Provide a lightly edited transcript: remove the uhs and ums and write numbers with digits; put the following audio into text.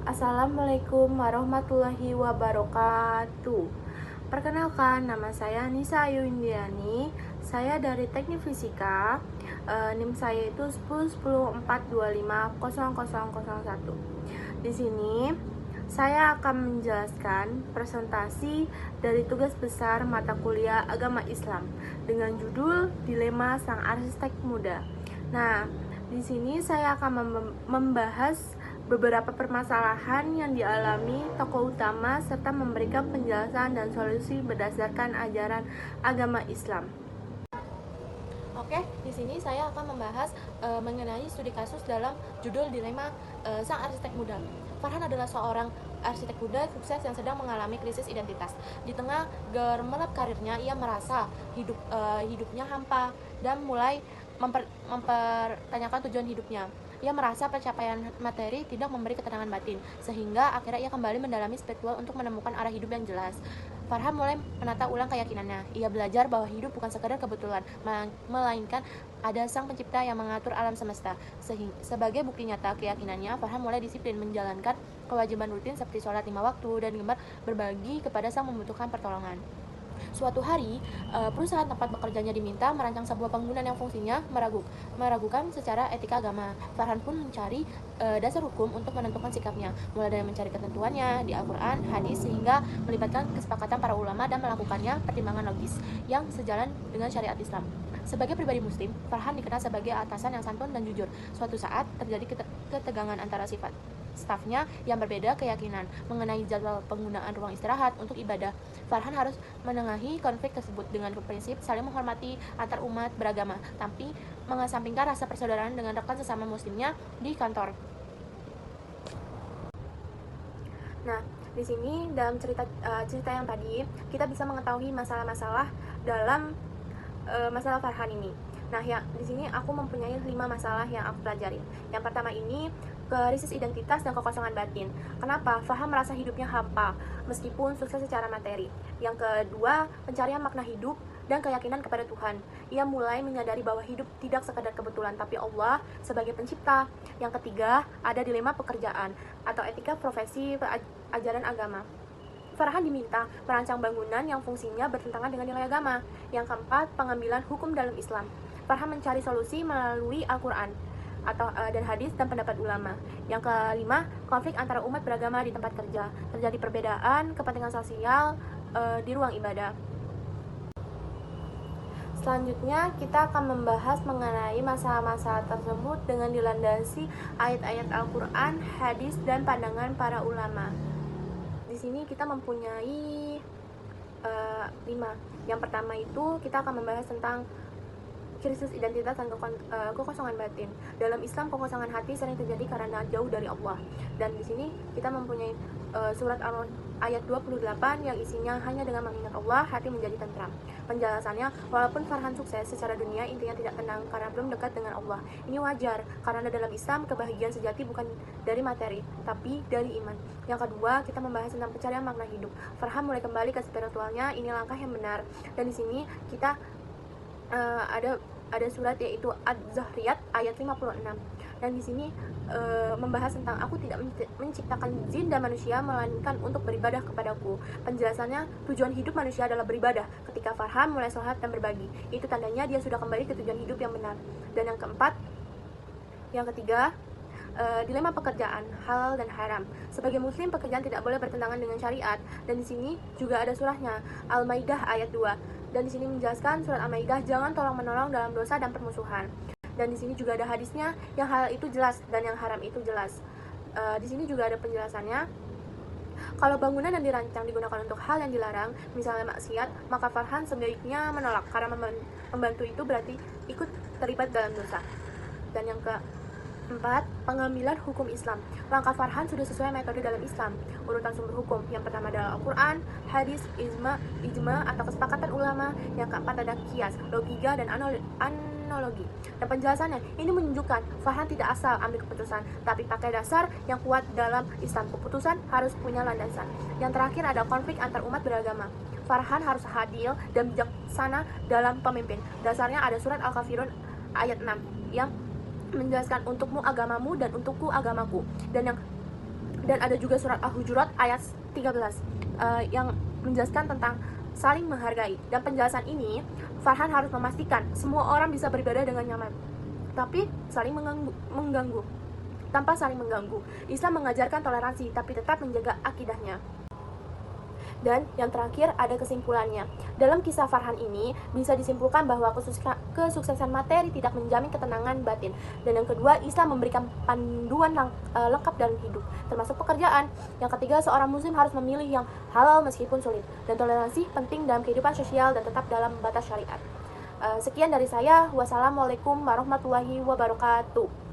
Assalamualaikum warahmatullahi wabarakatuh. Perkenalkan, nama saya Nisa Ayu Indiani. Saya dari Teknik Fisika. NIM saya itu 10.10.425.0001. Di sini saya akan menjelaskan presentasi dari tugas besar mata kuliah Agama Islam dengan judul Dilema Sang Arsitek Muda. Nah, di sini saya akan membahas beberapa permasalahan yang dialami tokoh utama serta memberikan penjelasan dan solusi berdasarkan ajaran agama Islam. Oke, di sini saya akan membahas mengenai studi kasus dalam judul Dilema Sang Arsitek Muda. Farhan adalah seorang arsitek muda sukses yang sedang mengalami krisis identitas. Di tengah gemerlap karirnya, ia merasa hidupnya hampa dan mulai mempertanyakan tujuan hidupnya. Ia merasa pencapaian materi tidak memberi ketenangan batin, sehingga akhirnya ia kembali mendalami spiritual untuk menemukan arah hidup yang jelas. Farhan mulai menata ulang keyakinannya. Ia belajar bahwa hidup bukan sekadar kebetulan, melainkan ada sang pencipta yang mengatur alam semesta. Sebagai bukti nyata keyakinannya, Farhan mulai disiplin menjalankan kewajiban rutin seperti sholat 5 waktu dan gemar berbagi kepada sang membutuhkan pertolongan. Suatu hari, perusahaan tempat bekerjanya diminta merancang sebuah bangunan yang fungsinya meragukan secara etika agama. Farhan pun mencari dasar hukum untuk menentukan sikapnya, mulai dari mencari ketentuannya di Al-Quran, hadis, sehingga melibatkan kesepakatan para ulama dan melakukannya pertimbangan logis yang sejalan dengan syariat Islam. Sebagai pribadi muslim, Farhan dikenal sebagai atasan yang santun dan jujur. Suatu saat terjadi ketegangan antara sifat stafnya yang berbeda keyakinan mengenai jadwal penggunaan ruang istirahat untuk ibadah. Farhan harus menengahi konflik tersebut dengan prinsip saling menghormati antar umat beragama, tapi mengesampingkan rasa persaudaraan dengan rekan sesama muslimnya di kantor. Nah, di sini dalam cerita yang tadi kita bisa mengetahui masalah-masalah dalam masalah Farhan ini. Nah, ya di sini aku mempunyai 5 masalah yang aku pelajari. Yang pertama ini krisis identitas dan kekosongan batin. Kenapa? Farhan merasa hidupnya hampa meskipun sukses secara materi. Yang kedua, pencarian makna hidup dan keyakinan kepada Tuhan. Ia mulai menyadari bahwa hidup tidak sekadar kebetulan, tapi Allah sebagai pencipta. Yang ketiga, ada dilema pekerjaan atau etika profesi ajaran agama. Farhan diminta merancang bangunan yang fungsinya bertentangan dengan nilai agama. Yang keempat, pengambilan hukum dalam Islam. Farhan mencari solusi melalui Al-Quran dan hadis dan pendapat ulama. Yang kelima, konflik antara umat beragama di tempat kerja. Terjadi perbedaan kepentingan sosial di ruang ibadah. Selanjutnya, kita akan membahas mengenai masalah-masalah tersebut dengan dilandasi ayat-ayat Al-Quran, hadis, dan pandangan para ulama. Di sini kita mempunyai 5. Yang pertama itu kita akan membahas tentang krisis identitas dan kekosongan batin. Dalam Islam, kekosongan hati sering terjadi karena jauh dari Allah. Dan di sini kita mempunyai surat ayat 28 yang isinya hanya dengan mengingat Allah hati menjadi tentram. Penjelasannya, walaupun Farhan sukses secara dunia, intinya tidak tenang karena belum dekat dengan Allah. Ini wajar karena dalam Islam kebahagiaan sejati bukan dari materi, tapi dari iman. Yang kedua, kita membahas tentang pencarian makna hidup. Farhan mulai kembali ke spiritualnya. Ini langkah yang benar. Dan di sini kita ada surat yaitu Az-Zahriyat ayat 56. Dan di sini membahas tentang aku tidak menciptakan jin dan manusia melainkan untuk beribadah kepadaku. Penjelasannya, tujuan hidup manusia adalah beribadah. Ketika Farhan mulai sholat dan berbagi, itu tandanya dia sudah kembali ke tujuan hidup yang benar. Dan yang ketiga, dilema pekerjaan, halal dan haram. Sebagai muslim, pekerjaan tidak boleh bertentangan dengan syariat. Dan di sini juga ada surahnya, Al-Maidah ayat 2. Dan di sini menjelaskan surat Al-Maidah, jangan tolong-menolong dalam dosa dan permusuhan. Dan di sini juga ada hadisnya, yang halal itu jelas dan yang haram itu jelas. Di sini juga ada penjelasannya. Kalau bangunan yang dirancang digunakan untuk hal yang dilarang, misalnya maksiat, maka Farhan sebaiknya menolak karena membantu itu berarti ikut terlibat dalam dosa. Dan yang keempat, pengambilan hukum Islam. Langkah Farhan sudah sesuai metode dalam Islam. Urutan sumber hukum, yang pertama adalah Al-Quran, hadis, ijma atau kesepakatan ulama. Yang keempat ada kias, logika dan analogi. Dan penjelasannya, ini menunjukkan Farhan tidak asal ambil keputusan, tapi pakai dasar yang kuat dalam Islam. Keputusan harus punya landasan. Yang terakhir ada konflik antar umat beragama. Farhan harus adil dan bijaksana dalam pemimpin. Dasarnya ada surat Al-Kafirun ayat 6 yang menjelaskan untukmu agamamu dan untukku agamaku. Dan yang Dan ada juga surat Al-Hujurat ayat 13 yang menjelaskan tentang saling menghargai. Dan penjelasan ini Farhan harus memastikan semua orang bisa beribadah dengan nyaman, tapi saling mengganggu. Tanpa saling mengganggu, Islam mengajarkan toleransi tapi tetap menjaga akidahnya. Dan yang terakhir ada kesimpulannya. Dalam kisah Farhan ini bisa disimpulkan bahwa kesuksesan materi tidak menjamin ketenangan batin. Dan yang kedua, Islam memberikan panduan lengkap dalam hidup, termasuk pekerjaan. Yang ketiga, seorang muslim harus memilih yang halal meskipun sulit. Dan toleransi penting dalam kehidupan sosial dan tetap dalam batas syariat. Sekian dari saya. Wassalamualaikum warahmatullahi wabarakatuh.